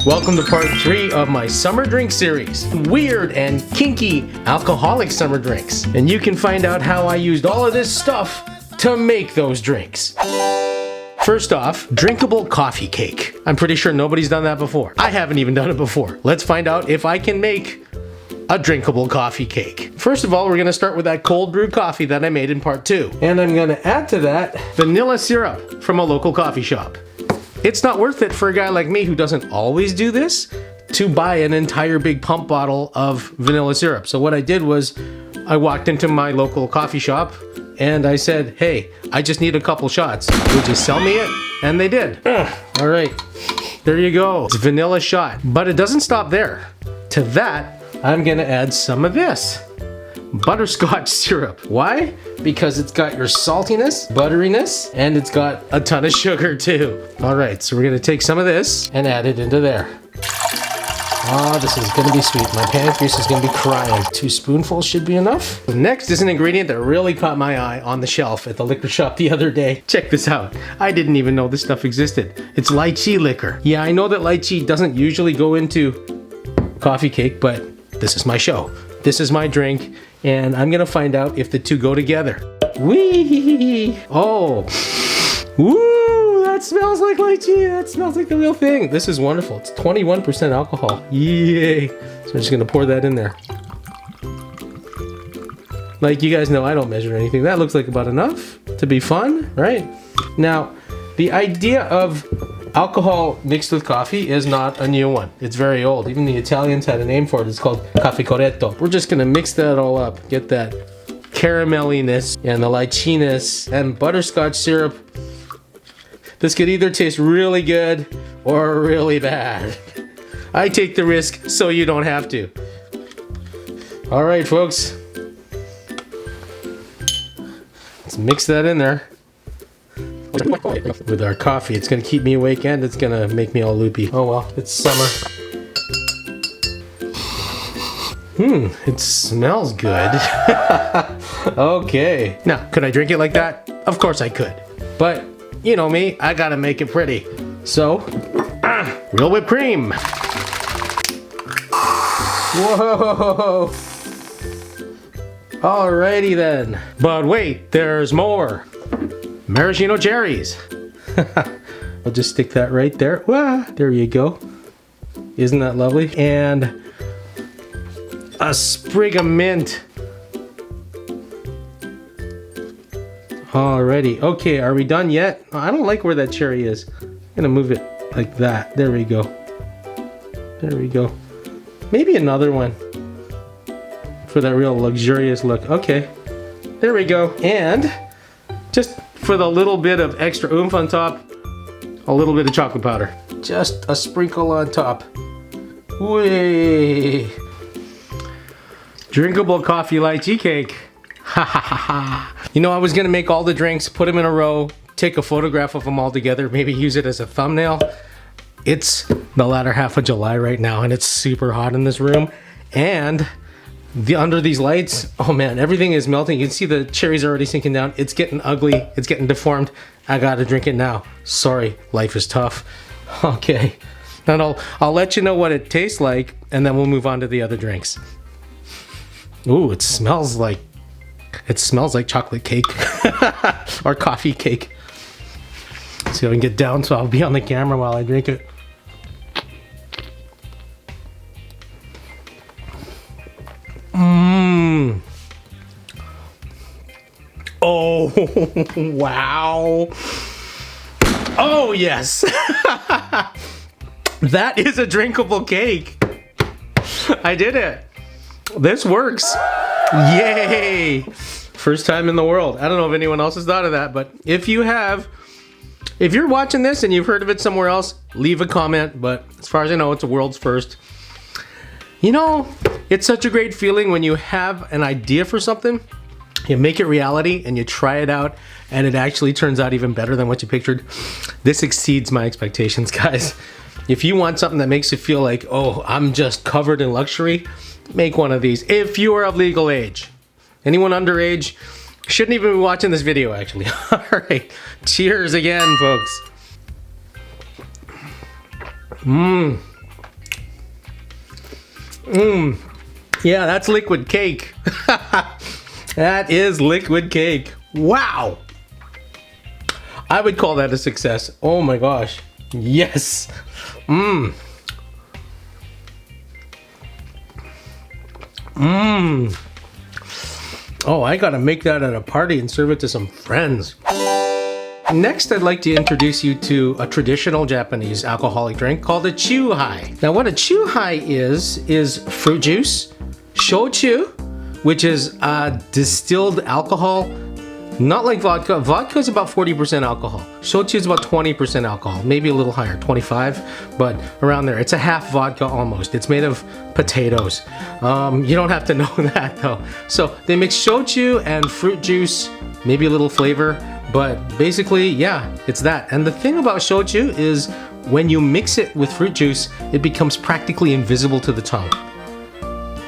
Welcome to part 3 of my summer drink series. Weird and kinky alcoholic summer drinks. And you can find out how I used all of this stuff to make those drinks. First off, drinkable coffee cake. I'm pretty sure nobody's done that before. I haven't even done it before. Let's find out if I can make a drinkable coffee cake. First of all, we're gonna start with that cold brew coffee that I made in part 2. And I'm gonna add to that vanilla syrup from a local coffee shop. It's not worth it for a guy like me who doesn't always do this to buy an entire big pump bottle of vanilla syrup. So what I did was I walked into my local coffee shop and I said, hey, I just need a couple shots. Would you sell me it? And they did. All right, there you go. It's vanilla shot, but it doesn't stop there. To that, I'm gonna add some of this. Butterscotch syrup. Why? Because it's got your saltiness, butteriness, and it's got a ton of sugar too. All right, so we're gonna take some of this and add it into there. Oh, this is gonna be sweet. My pancreas is gonna be crying. 2 spoonfuls should be enough. Next is an ingredient that really caught my eye on the shelf at the liquor shop the other day. Check this out. I didn't even know this stuff existed. It's Lychee Liquor. Yeah, I know that lychee doesn't usually go into coffee cake, but this is my show. This is my drink, and I'm gonna find out if the two go together. Whee! Oh, woo! That smells like lychee. That smells like the real thing. This is wonderful. It's 21% alcohol. Yay! So I'm just gonna pour that in there. Like you guys know, I don't measure anything. That looks like about enough to be fun, right? Now, the idea of alcohol mixed with coffee is not a new one. It's very old. Even the Italians had a name for it. It's called caffè Coretto. We're just gonna mix that all up. Get that caramelliness and the lycheeness and butterscotch syrup. This could either taste really good or really bad. I take the risk so you don't have to. All right, folks. Let's mix that in there. With our coffee, it's gonna keep me awake and it's gonna make me all loopy. Oh well, it's summer. It smells good. Okay. Now, could I drink it like that? Of course I could. But, you know me, I gotta make it pretty. So, real whipped cream. Whoa! Alrighty then. But wait, there's more. Maraschino cherries. I'll just stick that right there. Wah, there you go. Isn't that lovely? And a sprig of mint. Alrighty. Okay, are we done yet? Oh, I don't like where that cherry is. I'm gonna move it like that. There we go. There we go. Maybe another one for that real luxurious look. Okay. There we go. And just for the little bit of extra oomph on top, a little bit of chocolate powder. Just a sprinkle on top. Whee! Drinkable coffee lychee cake. Ha ha ha ha. You know, I was gonna make all the drinks, put them in a row, take a photograph of them all together, maybe use it as a thumbnail. It's the latter half of July right now, and it's super hot in this room. And under these lights, oh man, everything is melting. You can see the cherries are already sinking down. It's getting ugly. It's getting deformed. I gotta drink it now. Sorry, life is tough. Okay, and I'll let you know what it tastes like, and then we'll move on to the other drinks. Ooh, it smells like chocolate cake or coffee cake. See if I can get down so I'll be on the camera while I drink it. Oh, wow. Oh, yes. That is a drinkable cake. I did it. This works. Yay. First time in the world. I don't know if anyone else has thought of that, but if you have, if you're watching this and you've heard of it somewhere else, leave a comment. But as far as I know, it's a world's first. You know, it's such a great feeling when you have an idea for something, you make it reality and you try it out and it actually turns out even better than what you pictured. This exceeds my expectations, guys. If you want something that makes you feel like, oh, I'm just covered in luxury, make one of these if you are of legal age. Anyone underage shouldn't even be watching this video, actually. All right, cheers again, folks. Mmm. Mmm. Yeah, that's liquid cake. That is liquid cake. Wow. I would call that a success. Oh my gosh. Yes. Mmm. Mmm. Oh, I gotta make that at a party and serve it to some friends. Next, I'd like to introduce you to a traditional Japanese alcoholic drink called a Chu-Hi. Now, what a Chu-Hi is fruit juice, shochu, which is distilled alcohol, not like vodka. Vodka is about 40% alcohol. Shochu is about 20% alcohol, maybe a little higher, 25, but around there. It's a half vodka almost. It's made of potatoes. You don't have to know that though. So they mix shochu and fruit juice, maybe a little flavor, but basically, yeah, it's that. And the thing about shochu is when you mix it with fruit juice, it becomes practically invisible to the tongue.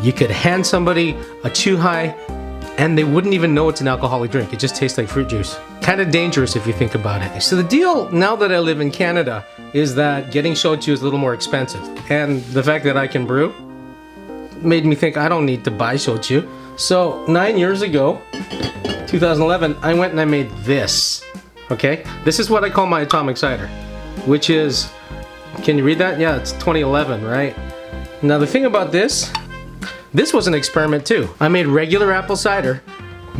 You could hand somebody a Chu-Hi and they wouldn't even know it's an alcoholic drink. It just tastes like fruit juice. Kind of dangerous if you think about it. So the deal, now that I live in Canada, is that getting shochu is a little more expensive. And the fact that I can brew made me think I don't need to buy shochu. So 9 years ago, 2011, I went and I made this, okay? This is what I call my atomic cider, which is, can you read that? Yeah, it's 2011, right? Now the thing about this was an experiment too. I made regular apple cider,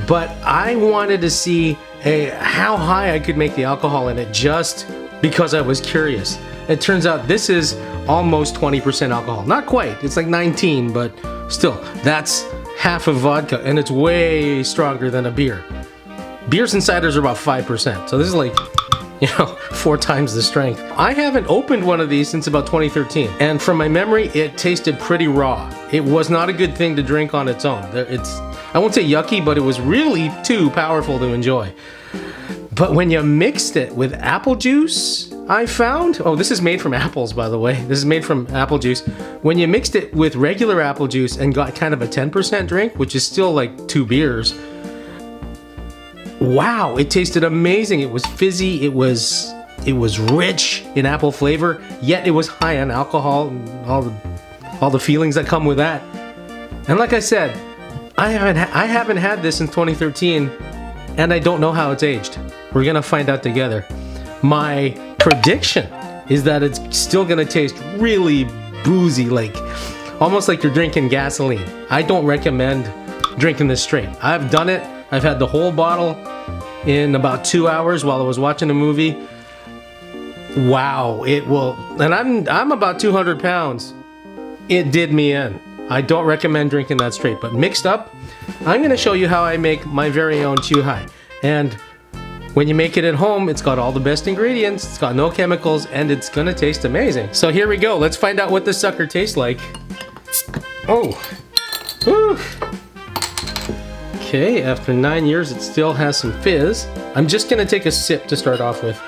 but I wanted to see how high I could make the alcohol in it just because I was curious. It turns out this is almost 20% alcohol. Not quite, it's like 19, but still, that's half of vodka, and it's way stronger than a beer. Beers and ciders are about 5%, so this is like, 4 times the strength. I haven't opened one of these since about 2013, and from my memory, it tasted pretty raw. It was not a good thing to drink on its own. I won't say yucky, but it was really too powerful to enjoy. But when you mixed it with apple juice, I found, oh, this is made from apples, by the way. This is made from apple juice. When you mixed it with regular apple juice and got kind of a 10% drink, which is still like 2 beers, wow, it tasted amazing. It was fizzy, it was rich in apple flavor, yet it was high on alcohol and all the feelings that come with that. And like I said, I haven't had this since 2013, and I don't know how it's aged. We're gonna find out together. My prediction is that it's still gonna taste really boozy, like almost like you're drinking gasoline. I don't recommend drinking this straight. I've done it. I've had the whole bottle in about 2 hours while I was watching a movie. Wow, it will, and I'm about 200 pounds. It did me in. I don't recommend drinking that straight, but mixed up, I'm gonna show you how I make my very own Chu-Hi. And when you make it at home, it's got all the best ingredients, it's got no chemicals, and it's gonna taste amazing. So here we go, let's find out what this sucker tastes like. Oh, whew. Okay, after 9 years, it still has some fizz. I'm just gonna take a sip to start off with,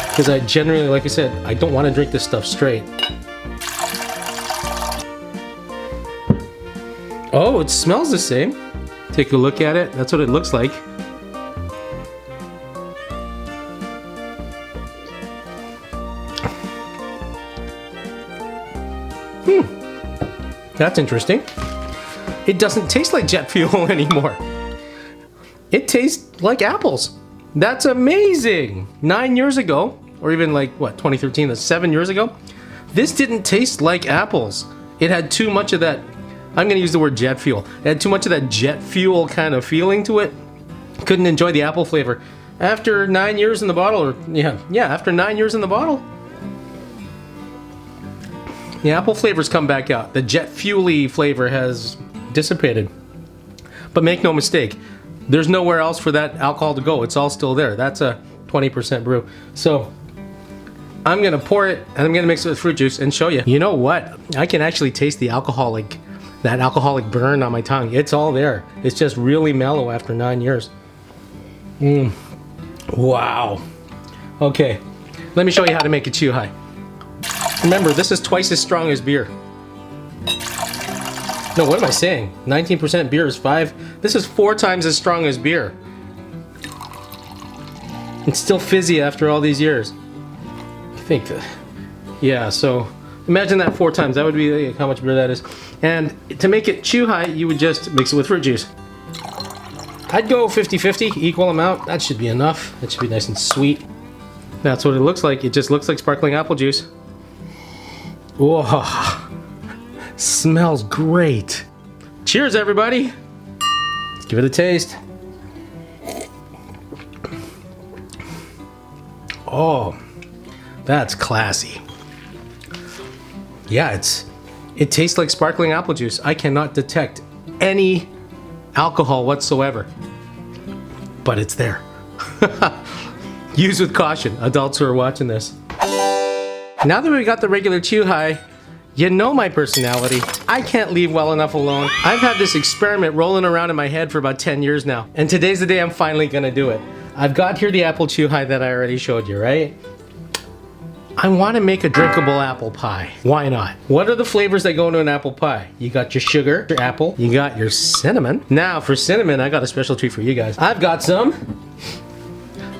because I generally, like I said, I don't wanna drink this stuff straight. Oh, it smells the same. Take a look at it, that's what it looks like. That's interesting. It doesn't taste like jet fuel anymore. It tastes like apples. That's amazing. 9 years ago, or even like, what, 2013, that's 7 years ago, this didn't taste like apples. It had too much of that, I'm gonna use the word jet fuel. It had too much of that jet fuel kind of feeling to it. Couldn't enjoy the apple flavor. After 9 years in the bottle, or after 9 years in the bottle, the apple flavors come back out. The jet fuel-y flavor has dissipated. But make no mistake, there's nowhere else for that alcohol to go. It's all still there. That's a 20% brew. So I'm gonna pour it and I'm gonna mix it with fruit juice and show you. You know what? I can actually taste the alcoholic, that alcoholic burn on my tongue. It's all there. It's just really mellow after 9 years. Wow. Okay, let me show you how to make a Chu-Hi. Remember, this is twice as strong as beer. No, what am I saying? 19% beer is 5. This is 4 times as strong as beer. It's still fizzy after all these years. I think that Yeah, so imagine that 4 times. That would be like how much beer that is. And to make it Chu-Hi, you would just mix it with fruit juice. I'd go 50-50, equal amount. That should be enough. That should be nice and sweet. That's what it looks like. It just looks like sparkling apple juice. Whoa, smells great. Cheers, everybody. Let's give it a taste. Oh, that's classy. Yeah, it tastes like sparkling apple juice. I cannot detect any alcohol whatsoever, but it's there. Use with caution, adults who are watching this. Now that we got the regular Chu-Hi, you know my personality. I can't leave well enough alone. I've had this experiment rolling around in my head for about 10 years now, and today's the day I'm finally gonna do it. I've got here the apple Chu-Hi that I already showed you, right? I want to make a drinkable apple pie. Why not? What are the flavors that go into an apple pie? You got your sugar, your apple, you got your cinnamon. Now for cinnamon, I got a special treat for you guys. I've got some,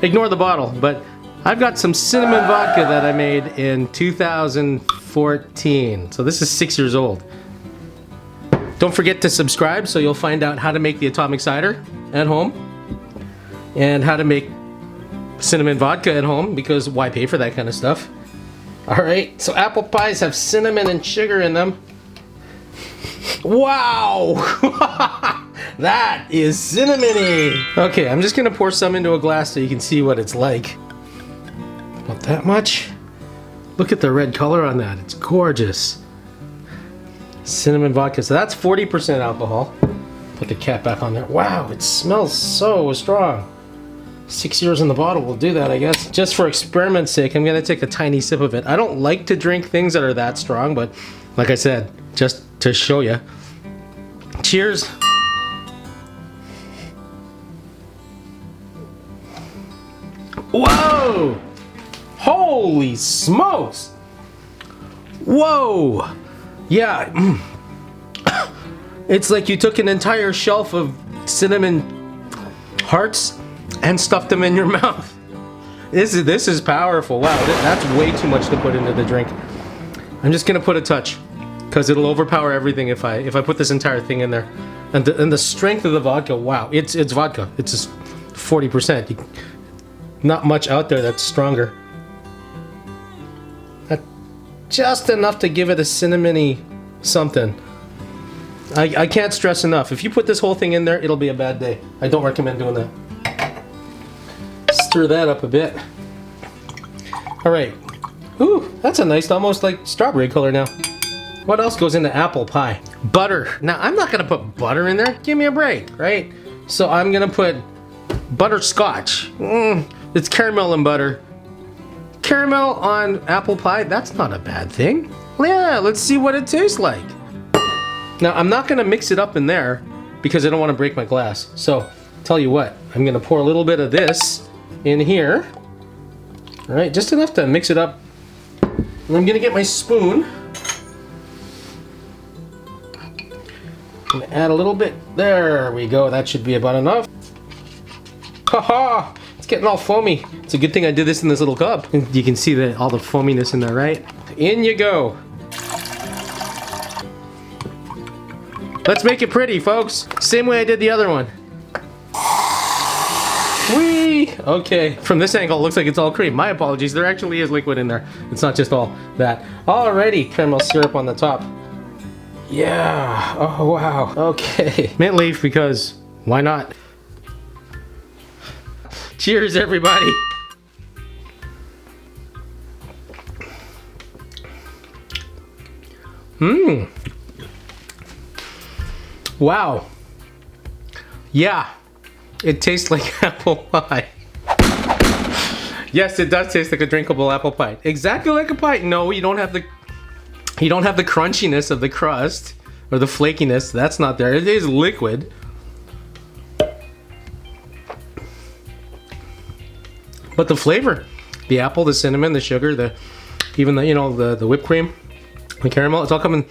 ignore the bottle, but I've got some cinnamon vodka that I made in 2014. So this is 6 years old. Don't forget to subscribe so you'll find out how to make the atomic cider at home and how to make cinnamon vodka at home, because why pay for that kind of stuff? All right, so apple pies have cinnamon and sugar in them. Wow, that is cinnamony. Okay, I'm just gonna pour some into a glass so you can see what it's like. Not that much. Look at the red color on that, it's gorgeous. Cinnamon vodka, so that's 40% alcohol. Put the cap back on there. Wow, it smells so strong. 6 years in the bottle will do that, I guess. Just for experiment's sake, I'm gonna take a tiny sip of it. I don't like to drink things that are that strong, but like I said, just to show you. Cheers. Whoa! Holy smokes! Whoa! Yeah. It's like you took an entire shelf of cinnamon hearts and stuffed them in your mouth. This is powerful. Wow, that's way too much to put into the drink. I'm just gonna put a touch, because it'll overpower everything if I put this entire thing in there. And the strength of the vodka, wow, it's vodka. It's just 40%. Not much out there that's stronger. Just enough to give it a cinnamony something. I can't stress enough. If you put this whole thing in there, it'll be a bad day. I don't recommend doing that. Stir that up a bit. All right. Ooh, that's a nice, almost like strawberry color now. What else goes into apple pie? Butter. Now, I'm not gonna put butter in there. Give me a break, right? So I'm gonna put butterscotch. It's caramel and butter. Caramel on apple pie, that's not a bad thing. Yeah, let's see what it tastes like. Now, I'm not gonna mix it up in there because I don't wanna break my glass. So, tell you what, I'm gonna pour a little bit of this in here. All right, just enough to mix it up. And I'm gonna get my spoon. I'm gonna add a little bit. There we go, that should be about enough. Haha, it's getting all foamy. It's a good thing I did this in this little cup. You can see all the foaminess in there, right? In you go. Let's make it pretty, folks. Same way I did the other one. Whee! Okay, from this angle, it looks like it's all cream. My apologies, there actually is liquid in there. It's not just all that. Alrighty, caramel syrup on the top. Yeah, oh wow. Okay, mint leaf, because why not? Cheers, everybody. Wow. Yeah, it tastes like apple pie. Yes, it does taste like a drinkable apple pie. Exactly like a pie. No, you don't have the crunchiness of the crust or the flakiness. That's not there. It is liquid. But the flavor, the apple, the cinnamon, the sugar, even the whipped cream, the caramel, it's all coming.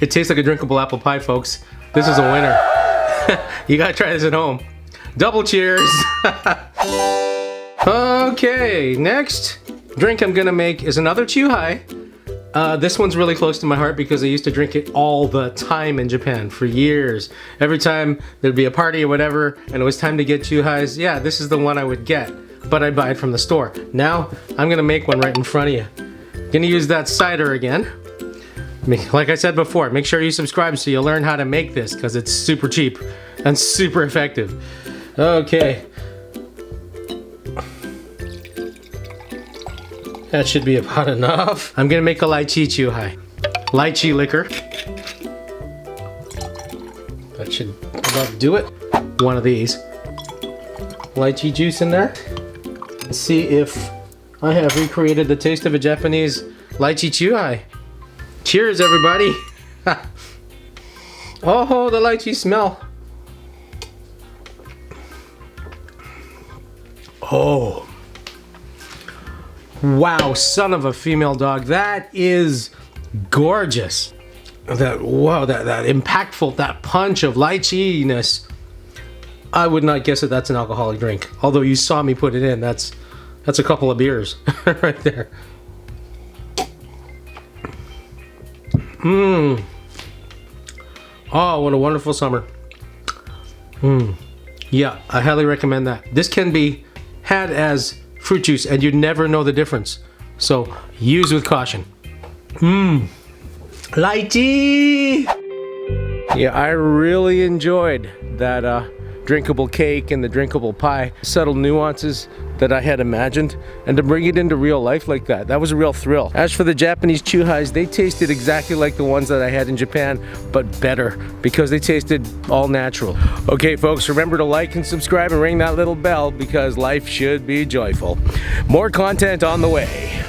It tastes like a drinkable apple pie, folks. This is a winner. You gotta try this at home. Double cheers. Okay, next drink I'm gonna make is another Chu-Hi, This one's really close to my heart because I used to drink it all the time in Japan for years. Every time there'd be a party or whatever and it was time to get Chu-His, yeah, this is the one I would get. But I'd buy it from the store. Now, I'm gonna make one right in front of you. Gonna use that cider again. Like I said before, make sure you subscribe so you'll learn how to make this because it's super cheap and super effective. Okay. That should be about enough. I'm gonna make a Lychee Chu-Hi. Lychee Liquor. That should about do it. One of these. Lychee juice in there. Let's see if I have recreated the taste of a Japanese Lychee Chu-Hi. Cheers, everybody. Oh, the lychee smell. Oh. Wow, son of a female dog. That is gorgeous. That impactful, that punch of lychee-ness. I would not guess that that's an alcoholic drink. Although you saw me put it in, that's a couple of beers right there. Mmm. Oh, what a wonderful summer. Mmm. Yeah, I highly recommend that. This can be had as fruit juice and you'd never know the difference. So use with caution. Mmm. Lychee! Yeah, I really enjoyed that drinkable cake and the drinkable pie. Subtle nuances that I had imagined, and to bring it into real life like that was a real thrill. As for the Japanese Chu-His, they tasted exactly like the ones that I had in Japan, but better because they tasted all natural. Okay folks, remember to like and subscribe and ring that little bell because life should be joyful. More content on the way.